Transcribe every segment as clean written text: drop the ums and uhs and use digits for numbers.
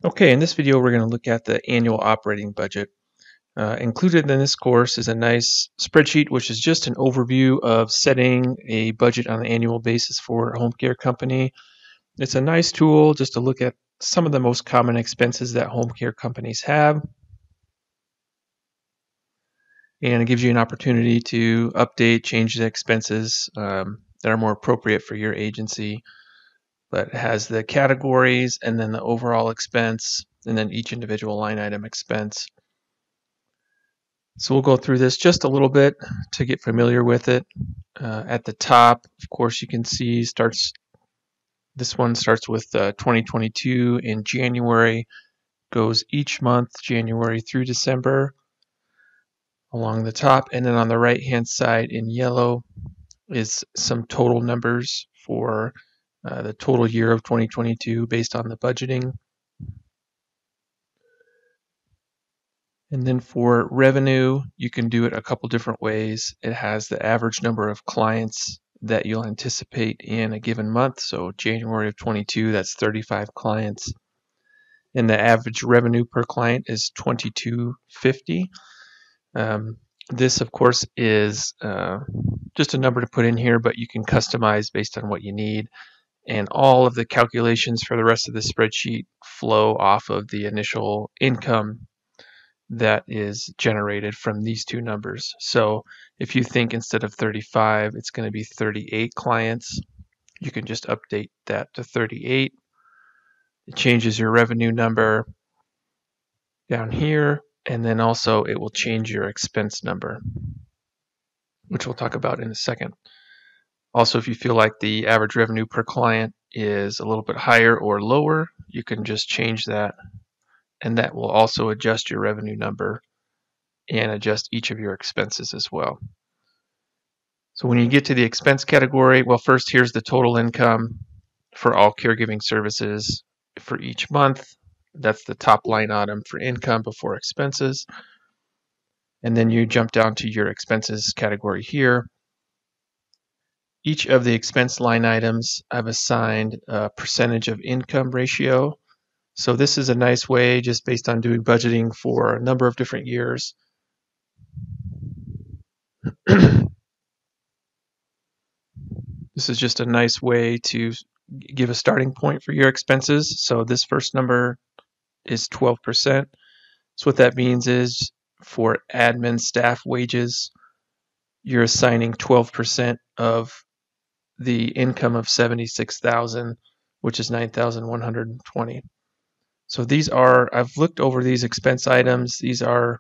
Okay, in this video we're going to look at the annual operating budget. Included in this course is a nice spreadsheet which is just an overview of setting a budget on an annual basis for a home care company. It's a nice tool just to look at some of the most common expenses that home care companies have, and it gives you an opportunity to update, change the expenses that are more appropriate for your agency. But it has the categories and then the overall expense and then each individual line item expense. So we'll go through this just a little bit to get familiar with it. At the top, of course, you can see this one starts with 2022 in January, goes each month, January through December, along the top. And then on the right-hand side in yellow is some total numbers for the total year of 2022 based on the budgeting. And then for revenue, you can do it a couple different ways. It has the average number of clients that you'll anticipate in a given month. So January of 22, that's 35 clients. And the average revenue per client is $22.50. This, of course, is just a number to put in here, but you can customize based on what you need. And all of the calculations for the rest of the spreadsheet flow off of the initial income that is generated from these two numbers. So if you think instead of 35, it's going to be 38 clients, you can just update that to 38. It changes your revenue number down here, and then also it will change your expense number, which we'll talk about in a second. Also, if you feel like the average revenue per client is a little bit higher or lower, you can just change that, and that will also adjust your revenue number and adjust each of your expenses as well. So when you get to the expense category, well, first here's the total income for all caregiving services for each month. That's the top line item for income before expenses. And then you jump down to your expenses category here. Each of the expense line items I've assigned a percentage of income ratio. So this is a nice way, just based on doing budgeting for a number of different years. This is just a nice way to give a starting point for your expenses. So this first number is 12%. So what that means is for admin staff wages, you're assigning 12% of the income of 76,000, which is 9,120. So these are, I've looked over these expense items. These are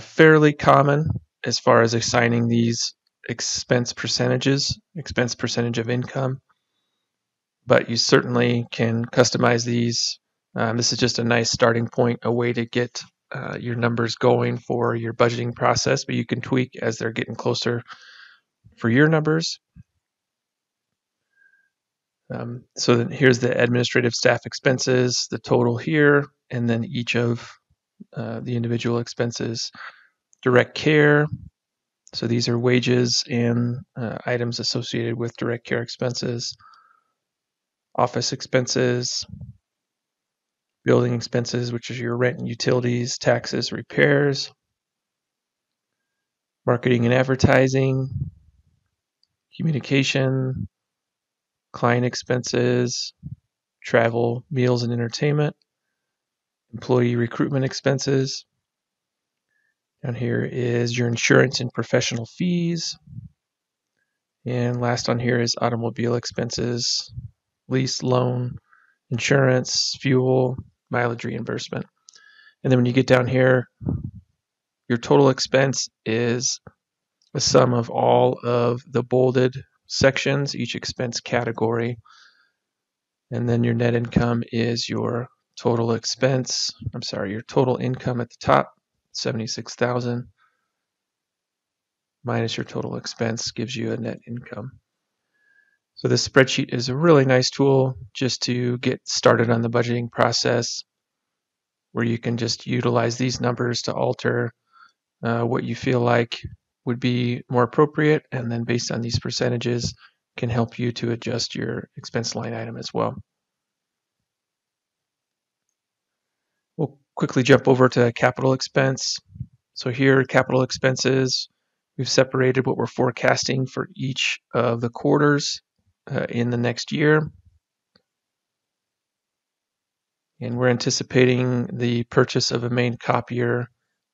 fairly common as far as assigning these expense percentage of income, but you certainly can customize these. This is just a nice starting point, a way to get your numbers going for your budgeting process, but you can tweak as they're getting closer for your numbers. So then here's the administrative staff expenses, the total here, and then each of the individual expenses. Direct care, so these are wages and items associated with direct care expenses. Office expenses, building expenses, which is your rent and utilities, taxes, repairs. Marketing and advertising, communication, client expenses, travel, meals and entertainment, employee recruitment expenses. Down here is your insurance and professional fees. And last on here is automobile expenses, lease, loan, insurance, fuel, mileage reimbursement. And then when you get down here, your total expense is the sum of all of the bolded sections, each expense category. And then your net income is your total expense, your total income at the top, 76,000, minus your total expense gives you a net income. So this spreadsheet is a really nice tool just to get started on the budgeting process, where you can just utilize these numbers to alter what you feel like would be more appropriate, and then based on these percentages can help you to adjust your expense line item as well. quickly jump over to capital expense. So here, capital expenses, we've separated what we're forecasting for each of the quarters in the next year. And we're anticipating the purchase of a main copier.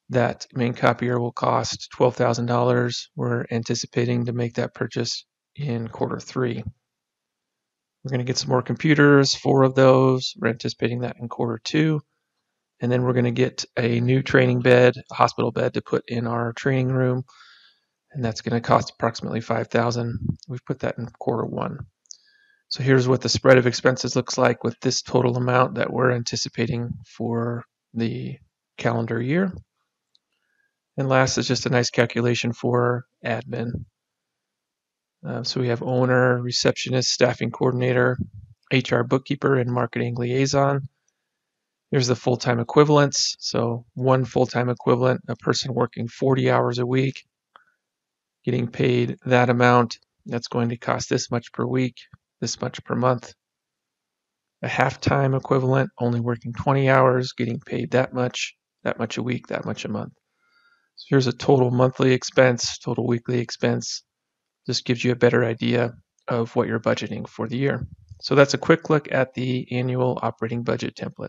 That main copier will cost $12,000. We're anticipating to make that purchase in quarter 3. We're going to get some more computers, 4 of those. We're anticipating that in quarter 2. And then we're going to get a new training bed, a hospital bed to put in our training room. And that's going to cost approximately $5,000. We've put that in quarter 1. So here's what the spread of expenses looks like with this total amount that we're anticipating for the calendar year. And last is just a nice calculation for admin. So we have owner, receptionist, staffing coordinator, HR bookkeeper, and marketing liaison. Here's the full-time equivalents. So one full-time equivalent, a person working 40 hours a week, getting paid that amount. That's going to cost this much per week, this much per month. A half-time equivalent, only working 20 hours, getting paid that much a week, that much a month. So here's a total monthly expense, total weekly expense. This gives you a better idea of what you're budgeting for the year. So that's a quick look at the annual operating budget template.